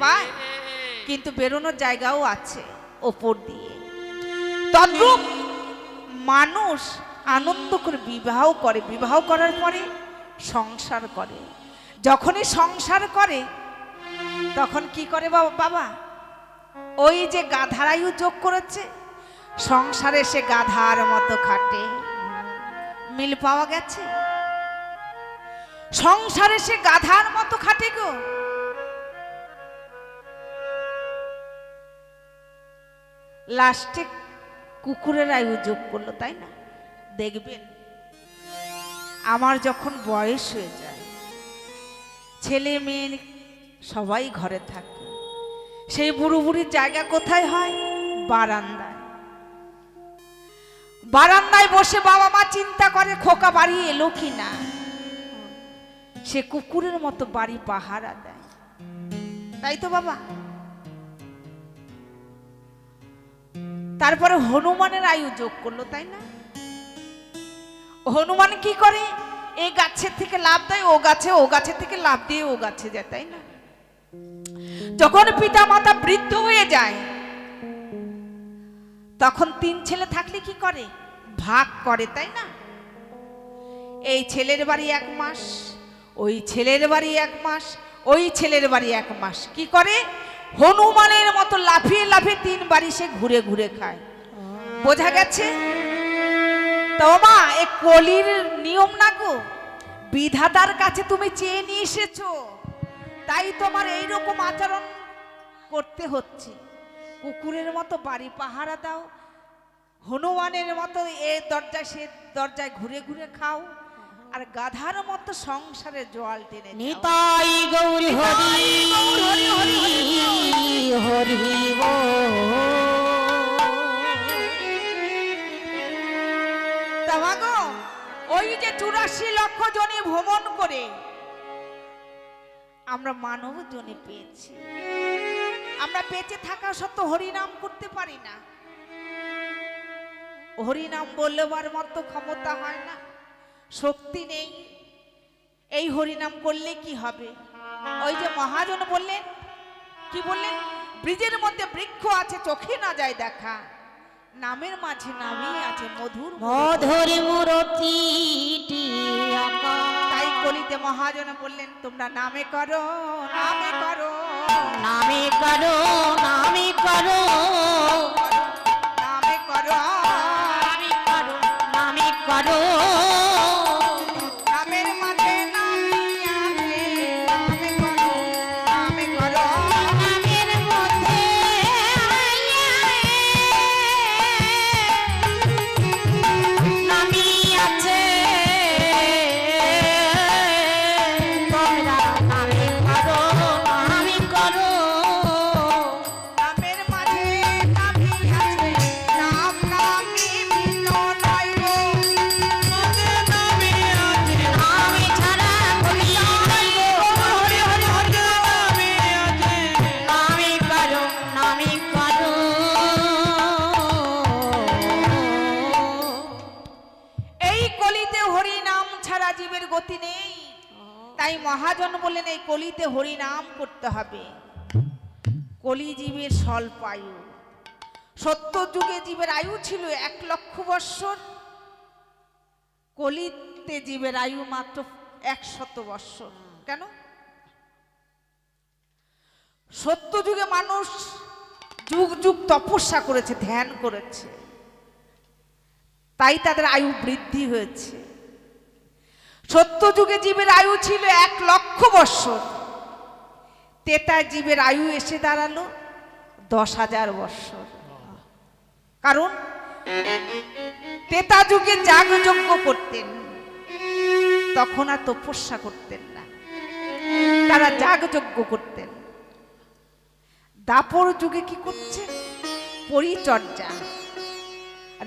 পায়, কিন্তু বেরোনোর জায়গাও আছে ওপর দিয়ে। তদ্রূপ মানুষ আনন্দ করে বিবাহ করে, বিবাহ করার পরে সংসার করে। যখনই সংসার করে তখন কি করে বাবা? ওই যে গাধার আয়ু যোগ করেছে, সংসারে সে গাধার মতো খাটে। মিল পাওয়া গেছে? সংসারে সে গাধার মতো খাটে গো। লাস্টে কুকুরের আয়ু যোগ করলো, তাই না? দেখবেন আমার যখন বয়স হয়ে যায়, ছেলে মেয়ে সবাই ঘরে থাকে, সেই বুড়ো বুড়ির জায়গা কোথায় হয়? বারান্দায়। বারান্দায় বসে বাবা মা চিন্তা করে খোকা বাড়ি এলো কিনা। সে কুকুরের মতো বাড়ি পাহারা দেয়, তাই তো বাবা? তারপরে হনুমানের আয়ু যোগ করলো, তাই না? হনুমান কি করে? এই গাছের থেকে লাফ দেয় ও গাছে, ও গাছের থেকে লাফ দিয়ে ও গাছে যায়, তাই না? যখন পিতা মাতা বৃদ্ধ হয়ে যায়, তখন 3 ছেলে থাকলে কি করে? ভাগ করে, তাই না? এই ছেলের বাড়ি 1 মাস, ওই ছেলের বাড়ি 1 মাস, ওই ছেলের বাড়ি 1 মাস। কি করে? হনুমানের মতো লাফিয়ে লাফিয়ে 3 বাড়ি সে ঘুরে ঘুরে খায়। বোঝা গেছে তো মা? এ কলির নিয়ম না গো, বিধাতার কাছে তুমি চেয়ে নিয়ে এসেছো, তাই তোমার এইরকম আচরণ করতে হচ্ছে। কুকুরের মতো বাড়ি পাহারা দাও, হনুমানের মতো এ দরজায় সে দরজায় ঘুরে ঘুরে খাও, আর গাধার মতো সংসারে জল টেনে যাও। নিতাই গৌরী হরি হরি তামাগো, ওই যে 84 লক্ষ জনে ভ্রমণ করে আমরা মানব জনে পেয়েছি। আমরা বেঁচে থাকা সত্ত্বেও হরিনাম করতে পারি না। হরিনাম বলবার মতো ক্ষমতা হয় না, শক্তি নেই। এই হরিনাম করলে কি হবে? ওই যে মহাজন বললেন, কি বললেন? ব্রিজের মধ্যে বৃক্ষ আছে, চোখে না যায় দেখা, নামের মাঝে নামই আছে মধুর মধুর মুরতি আকা। তাই কলিতে মহাজন বললেন, তোমরা নামে করো, নামে করো, নামে করো, নামে করো, নামে করো, নামে করো, নামে করো। নামের মাঝে নামই আছে, নামে করো, নামে করো। নামের মধ্যে নামি আছে, তোমরা নামে করো, নামে করো। নামের মাঝে নামই আছে, নাম নামই ভিন্ন নয় গো। জীবের গতি নেই। তাই মহাজন বললেন এই কলিতে হরি নাম করতে হবে। কলি জীবের স্বল্প আয়ু। সত্য যুগে জীবের আয়ু ছিল 1,00,000 বৎসর, কলিতে জীবের আয়ু মাত্র 100 বৎসর। কেন? সত্য যুগে মানুষ যুগ যুগ তপস্যা করেছে, ধ্যান করেছে, তাই তাদের আয়ু বৃদ্ধি হয়েছে। সত্য যুগে জীবের আয়ু ছিল 1,00,000 বৎসর, তেতা জীবের আয়ু এসে দাঁড়ালো 10,000 বৎসর। কারণ তেতা যুগে যাগযজ্ঞ করতেন, তখন আর তপস্যা করতেন না, তারা যাগযজ্ঞ করতেন। দাপর যুগে কি করছেন? পরিচর্যা,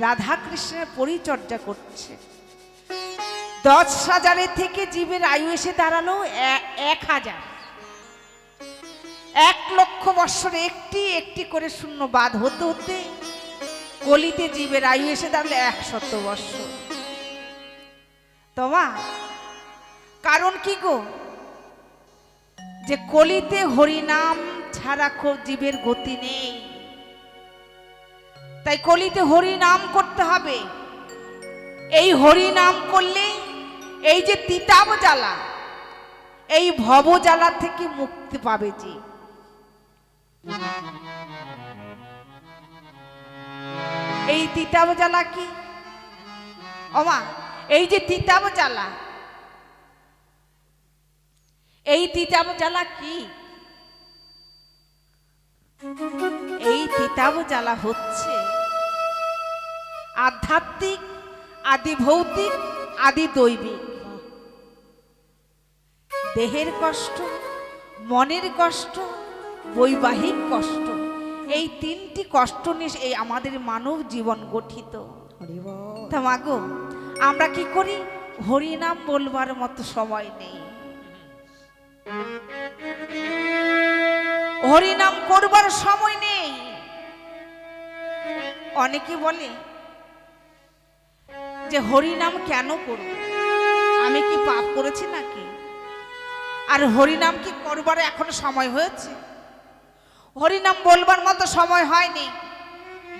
রাধা কৃষ্ণের পরিচর্যা করছে। 10,000 থেকে জীবের আয়ু এসে দাঁড়ালো 1,000। 1,00,000 বৎসর একটি একটি করে শূন্য বাদ হতে হতে কলিতে জীবের আয়ু এসে দাঁড়ালো 100 বৎসর। তোমা কারণ কি গো? যে কলিতে হরিনাম ছাড়া জীবের গতি নেই। তাই কলিতে হরিনাম করতে হবে। এই হরিনাম করলে এই যে তিতাব জ্বালা, এই ভব জ্বালা থেকে মুক্তি পাবে। যে এই তিতাব জ্বালা কি ওমা? এই যে তিতাব জ্বালা, এই তিতাব জ্বালা কি? এই তিতাব জ্বালা হচ্ছে আধ্যাত্মিক, আদি ভৌতিক, আদি দৈবিক। দেহের কষ্ট, মনের কষ্ট, বৈবাহিক কষ্ট, এই 3টি কষ্ট নিয়ে এই আমাদের মানব জীবন গঠিত। তা মাগো, আমরা কি করি? হরিনাম বলবার মতো সময় নেই, হরিনাম করবার সময় নেই। অনেকে বলে যে হরিনাম কেন করব? আমি কি পাপ করেছি নাকি? আর হরিনাম কি করবার এখনো সময় হয়েছে? হরিনাম বলবার মতো সময় হয়নি।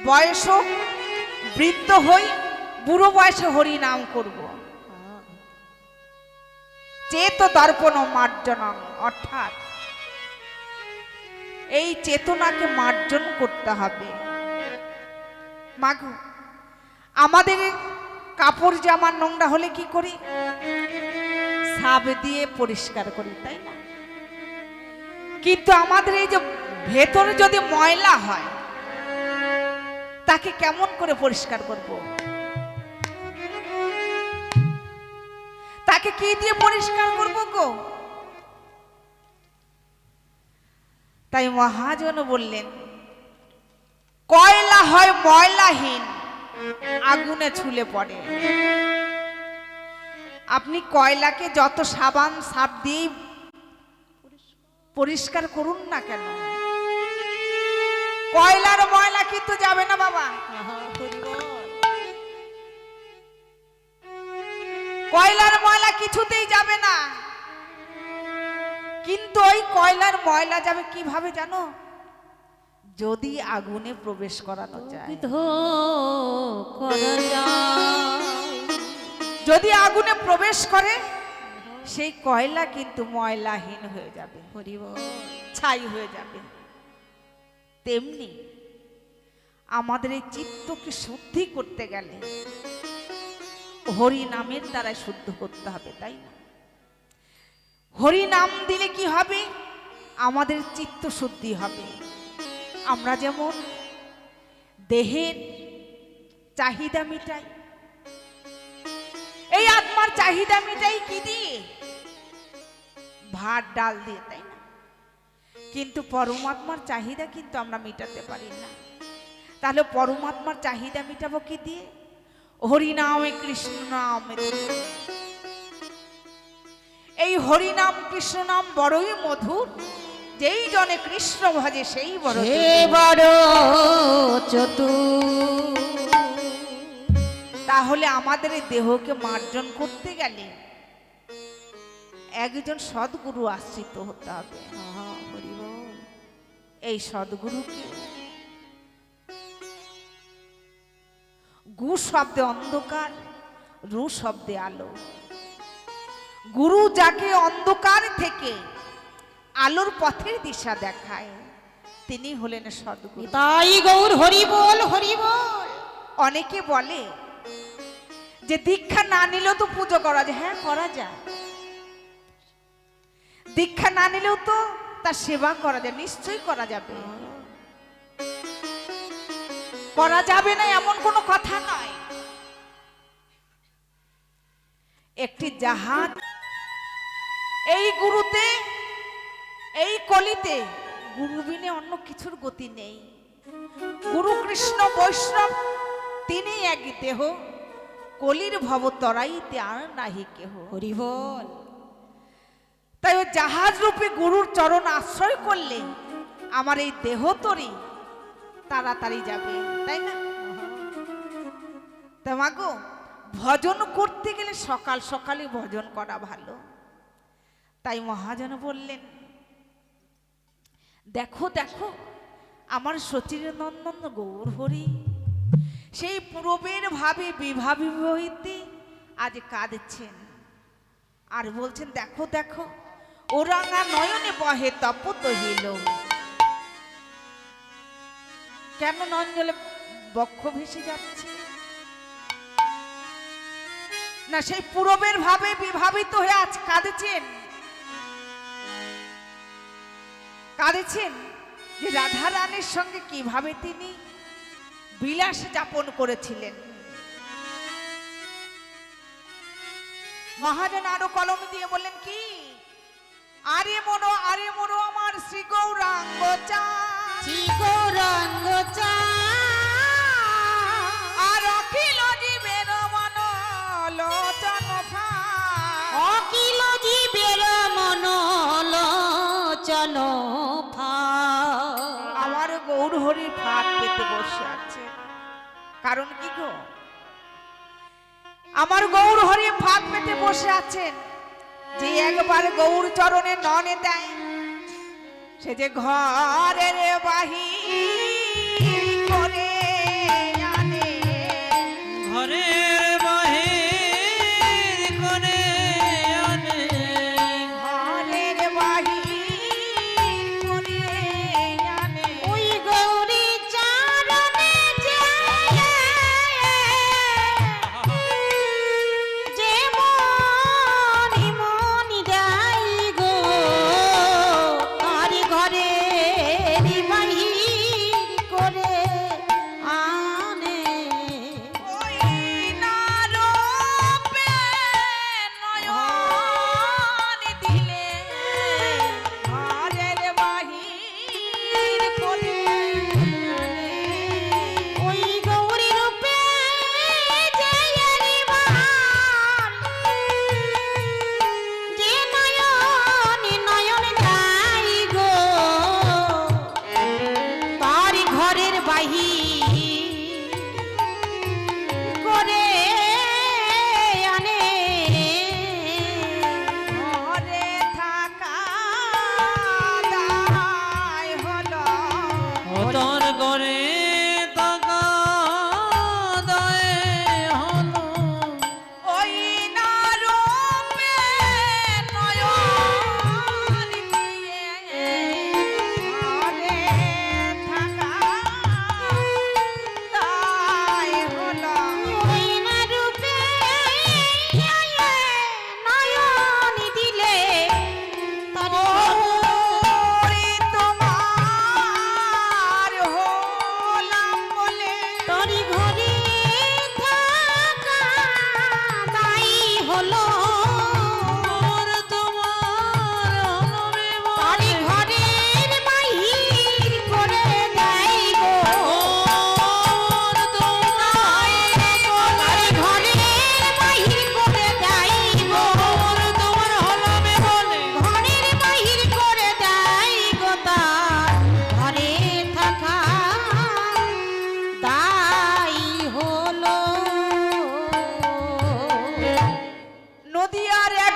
বয়স বৃদ্ধ হই, বুড়ো বয়সে হরিনাম করব। চেত দর্পণ মার্জনম, অর্থাৎ এই চেতনাকে মার্জন করতে হবে। মাগো, আমাদের কাপড় জামা নোংরা হলে কি করি? সাব দিয়ে পরিষ্কার করি, তাই না? কিন্তু আমাদের এই যে ভেতরে যদি ময়লা হয়, তাকে কেমন করে পরিষ্কার করব? তাকে কি দিয়ে পরিষ্কার করব গো? তাই মহাজন বললেন, কয়লা হয় ময়লাহীন, আগুনে ছুলে পড়ে। আপনি কয়লাকে যত সাবান সাপ দিয়ে পরিষ্কার করুন না কেন, কয়লার ময়লা কিন্তু যাবে না বাবা। কয়লার ময়লা কিছুতেই যাবে না। কিন্তু ওই কয়লার ময়লা যাবে কিভাবে জানো? যদি আগুনে প্রবেশ করানো যায়। যদি আগুনে প্রবেশ করে, সেই কয়লা কিন্তু ময়লাহীন হয়ে যাবে, ছাই হয়ে যাবে। তেমনি আমাদের এই চিত্তকে শুদ্ধি করতে গেলে হরি নামের দ্বারা শুদ্ধ করতে হবে, তাই না? হরি নাম দিলে কি হবে? আমাদের চিত্ত শুদ্ধি হবে। আমরা যেমন দেহের চাহিদা মিটাই, এই আত্মার চাহিদা মিটাই কি দিয়ে? ভাত ডাল দিয়ে, তাই না? কিন্তু পরমাত্মার চাহিদা কিন্তু আমরা মিটাতে পারি না। তাহলে পরমাত্মার চাহিদা মিটাবো কি দিয়ে? হরিনামে কৃষ্ণ নামে। এই হরিনাম কৃষ্ণ নাম বড়ই মধুর, যেই জনে কৃষ্ণ ভজে সেই বড় চতুর। তাহলে আমাদের এই দেহকে মার্জন করতে গেলে একজন সদ্গুরু আশ্রিত হতে হবে। আহা, হরি বল। এই সদ্গুরুকে গু শব্দে অন্ধকার, রু শব্দে আলো। গুরু যাকে অন্ধকার থেকে আলোর পথের দিশা দেখায়, তিনি হলেন সদ্গুরু। তাই গৌর হরি বল, হরি বল। অনেকে বলে যে দীক্ষা না নিলেও তো পুজো করা যায়। হ্যাঁ, করা যায়। দীক্ষা না নিলেও তো তার সেবা করা যায়, নিশ্চয়ই করা যাবে। করা যাবে না এমন কোনো কথা নয়। একটি জাহাজ এই গুরুতে, এই কলিতে গুরু বিনে অন্য কিছুর গতি নেই। গুরু কৃষ্ণ বৈষ্ণব তিনি এক দেহ, কলির ভব তরাইতে আর নাহি কেহ। হরি বল। তাই ওই জাহাজ রূপে গুরুর চরণ আশ্রয় করলে আমার এই দেহ তরি তাড়াতাড়ি যাবে, তাই না? তা মাগো, ভজন করতে গেলে সকাল সকালে ভজন করা ভালো। তাই মহাজন বললেন, দেখো দেখো আমার সচির নন্দন গৌর হরি সেই পূর্বের ভাবে বিভাবিত হইতে আজ কাঁদছেন। আর বলছেন, দেখো দেখো ওরাঙা নয়নে বহে তপত হইল। কেন নয়ন জলে বক্ষ ভেসে যাচ্ছে? না, সেই পূরবের ভাবে বিভাবিত হয়ে আজ কাঁদছেন। কাঁদছেন যে রাধা রানীর সঙ্গে কিভাবে তিনি বিলাস যাপন করেছিলেন। মহাজন আরো কলম দিয়ে বললেন কি, আরে মনো আমার শ্রী গৌরাঙ্গ চাঁদ, শ্রী গৌরাঙ্গ চাঁদ, আর অখিল জীবের মন লোচন ফাঁদ। অখিল জীবের মন লোচন ফাঁদ। আমার গৌর হরির ফাঁদ পেতে বসে আছে। কারণ কি গো? আমার গৌর হরি ফাঁদ পেতে বসে আছেন। যে একবার গৌর চরণে ননে দেয়, সে যে ঘরের বাহির করে আনে। ঘরের বাহির করে আনে, ঘরের বাহির করে আনে। ওই গৌরী চরণে যে মনি মনি দেয় গো, আর ঘরে বাহির করে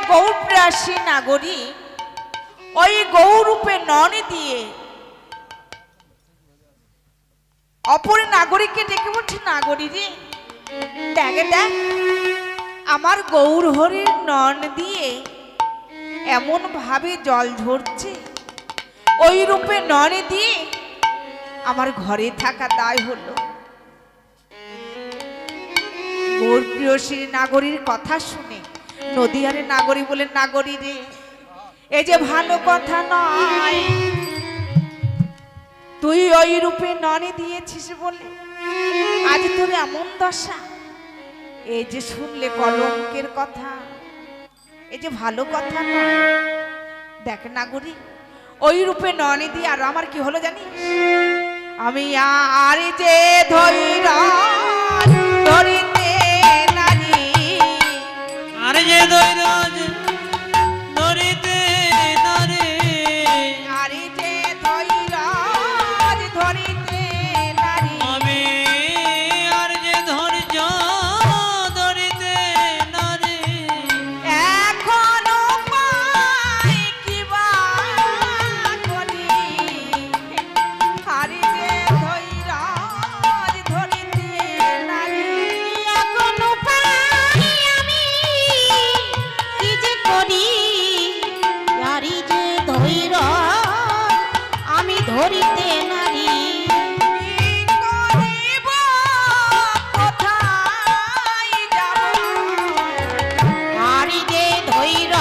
গৌরপ্রাসী নাগরী ওই গৌরূপে ননি দিয়ে অপর নাগরিককে ডেকে বলছে, নাগরী রে দেখে দেখ আমার গৌর হরির নন দিয়ে এমন ভাবে জল ঝরছে, ওই রূপে ননে দিয়ে আমার ঘরে থাকা দায় হলো। গৌর প্রিয়সী নাগরীর কথা শুনে নদীয়ারে নাগরী বলে, নাগরী রে এই যে ভালো কথা নয়, তুই ওই রূপে ননে দিয়েছিস বলে আজ তোর এমন দশা। এই যে শুনলে কলঙ্কের কথা, এই যে ভালো কথা নয়। দেখ নাগরী ওই রূপে ননে দিয়ে আর আমার কি হলো জানিস, আমি আর যে ধরিতে নারী, আর যে দৈরাজ ধরিতে নারে, আর যে ধরিতে নারী, আমি আর যে ধৈর্য ধরিতে নারে, এখনো পাই কিবা করি, আর যে ধরিতে নারী, এখনো পাই আমি কি যে করি, আরি যে ধৈর আমি ধরিতে নারী। করিব কোথায় যাব, আরি যে ধৈর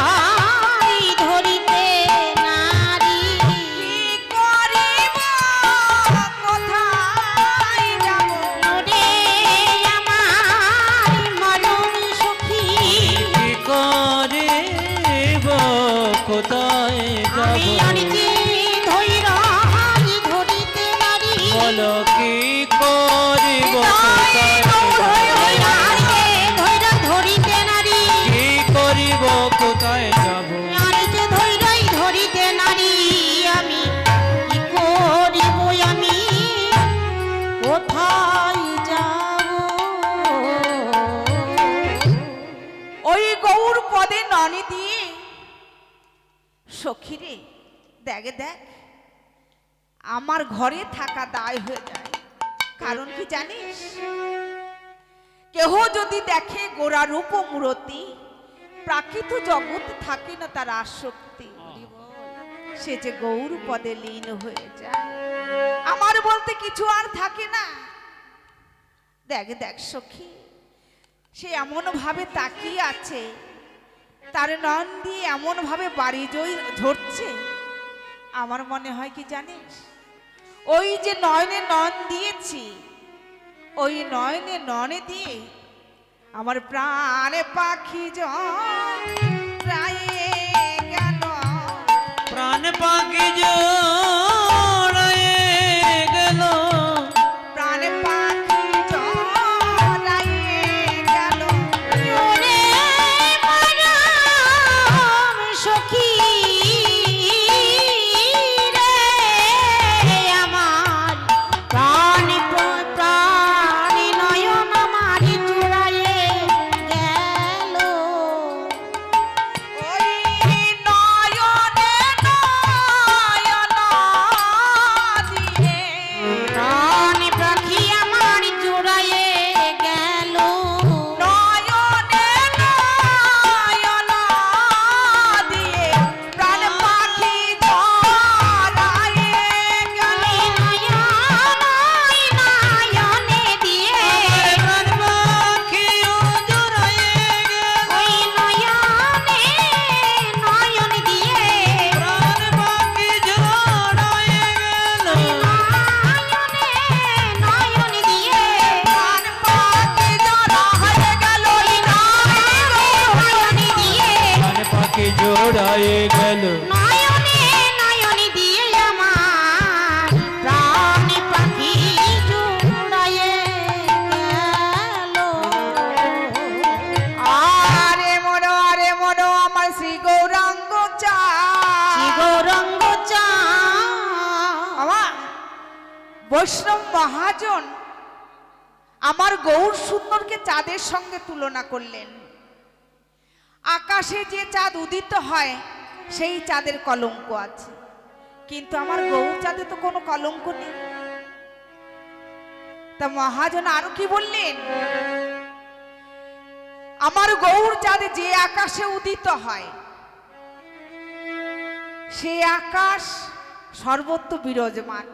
ধরিতে নারী। করিব কোথায় যাব, ওরে আমার মরণ সখী, কি করিব কোথায় আমি যাব, আরি যে ধৈর ধরিতে নারী। বলো কি করিব কোথায় যাব, ধরিতে নারী, কি করিব কোথায় যাব, আরি যে ধৈর্যই ধরিতে নারী। আমি কি করিব, আমি কোথায় যাব। ওই গৌর পদে ননি দিয়ে সখীরে দেখ দেখ আমার ঘরে থাকা দায় হয়ে যায়। কারণ কি জানিস, কেহ যদি দেখে গোরা রূপ মূরতি, প্রাকৃত জগৎ থাকে না তার আসক্তি, সে যে গৌর পদে লীন হয়ে যায়, আমার বলতে কিছু আর থাকে না। দেখ দেখ সখী সে এমন ভাবে তাকিয়ে আছে, তার নন দিয়ে এমন ভাবে বাড়ি ধরছে, আমার মনে হয় কি জানিস, ওই যে নয়নে নন দিয়েছি, ওই নয়নে ননে দিয়ে আমার প্রাণে পাখি জড়ায়ে গেল, প্রাণ পাখি জড়ায়ে গেল, প্রাণে পাখি জড়ায়ে গেল, ওরে মরম সখী রে, আমার প্রাণ নয়ন আমার জুড়ায়ে গেল। ওই নয়নে নয়ন দিয়ে প্রাণ পাখি আমার জুড়ায়ে গেল। নয়নে নয়ন দিয়ে প্রাণ পাখি জড়ায়ে গেল, নয়নে দিয়ে প্রাণ পাখিও জড়ায়ে গেল, ওই নয়নে নয়ন দিয়ে প্রাণ পাখি জড়ায়ে গেল, নয়নে নয়ন দিয়ে প্রাণ পাখি জড়ায়ে গেল, নয়ন দিয়ে প্রাণ পাখি জড়ায়ে গেল, নয়নে নয়ন দিয়ে আমার প্রাণ পাখি জুড়ায়ে গেল। আরে মনো আমার শ্রী গৌরাঙ্গ চাই, গৌরঙ্গ চা আমার বৈষ্ণব মহাজন আমার গৌর সুন্দরকে চাঁদের সঙ্গে তুলনা করলেন। আকাশে যে চাঁদ উদিত হয় সেই চাঁদের কলঙ্ক আছে, কিন্তু আমার গৌর চাঁদে তো কোনো কলঙ্ক নেই। তা মহাজন আরো কি বললেন, আমার গৌর চাঁদে যে আকাশে উদিত হয় সে আকাশ সর্বত্র বিরাজমান,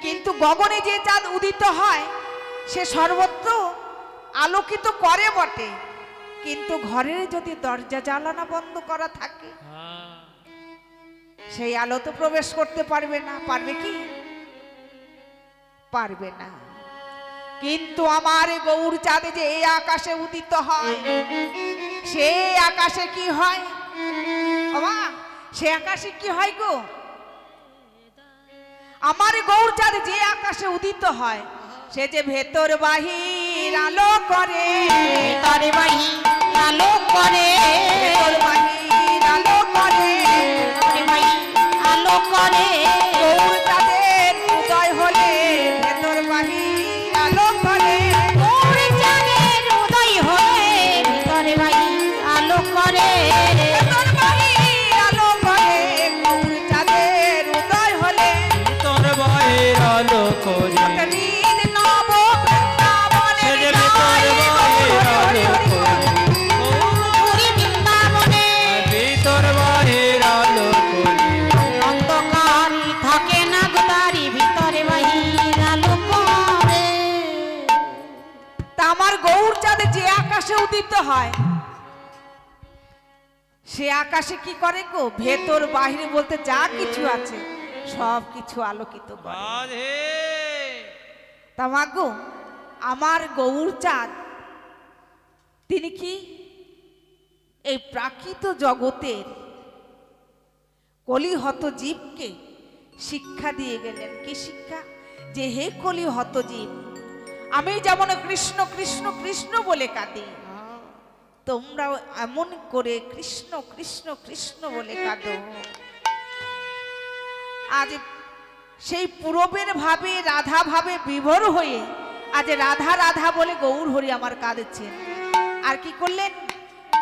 কিন্তু গগনে যে চাঁদ উদিত হয় সে সর্বত্র আলোকিত করে বটে, কিন্তু ঘরের যদি দরজা জানালা বন্ধ করা থাকে হ্যাঁ। সেই আলো তো প্রবেশ করতে পারবে না। পারবে কি? পারবে না। কিন্তু আমার গৌর চাঁদে যে এই আকাশে উদিত হয় সেই আকাশে কি হয়? বাবা, সে আকাশে কি হয় গো? আমার গৌর চাঁদ যে আকাশে উদিত হয় সে যে ভেতর বাহির আলো করে, ভেতরে বাহির আলো করে, ভেতর বাহির আলো করে, ভেতরে বাহির আলো করে। গৌর চাঁদের উদয় হলে ভেতর বাহির আলো করে, গৌর চাঁদের উদয় হলে ভেতরে বাহির আলো করে, ভেতর বাহির আলো করে। গৌর চাঁদের উদয় হলে তোর বাহির আলো করে, হরিণ নব বৃন্দাবনে সে যে ভিতর বাহির আলো করে, পুরী বৃন্দাবনে ভিতর বাহির আলো করে। অন্ধকার থাকে না গোদারি, ভিতরে বাহির আলো করে। তা আমার গৌর চাঁদে যে আকাশে উদিত হয় সে আকাশে কি করে গো? ভেতর বাহিরে বলতে যা কিছু আছে সব কিছু আলোকিত করে। রাধে তা মাগো, আমার গৌর চাঁদ তিনি কি এই প্রাকৃত জগতের কলিহত জীবকে শিক্ষা দিয়ে গেলেন। কি শিক্ষা? যে হে কলিহত জীব, আমি যেমন কৃষ্ণ কৃষ্ণ কৃষ্ণ বলে কাঁদি, তোমরাও এমন করে কৃষ্ণ কৃষ্ণ কৃষ্ণ বলে কাঁদো। আজ সেই পূরবের ভাবে রাধা ভাবে বিভোর হয়ে আজ রাধা রাধা বলে গৌর হরি আমার কাঁদছেন। আর কি করলেন?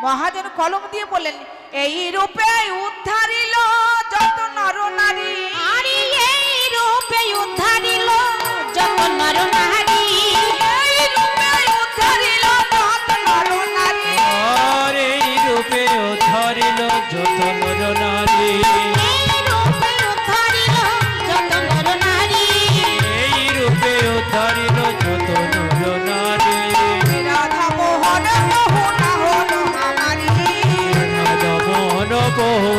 মহাজন কলম দিয়ে বললেন, এই রূপে উদ্ধারিল যত নর নারী, আরে এই রূপে উদ্ধারিল যত নর নারী, এই রূপে উদ্ধারিল যত নর নারী, আর এই রূপে ধরিল যত নর নারী, এই রূপে উদ্ধারিল যত নর নারী, এই রূপে ধরিল যত নর নারী। রাধা মোহন মোহনা হলো আমারি, রাধা মোহন বহু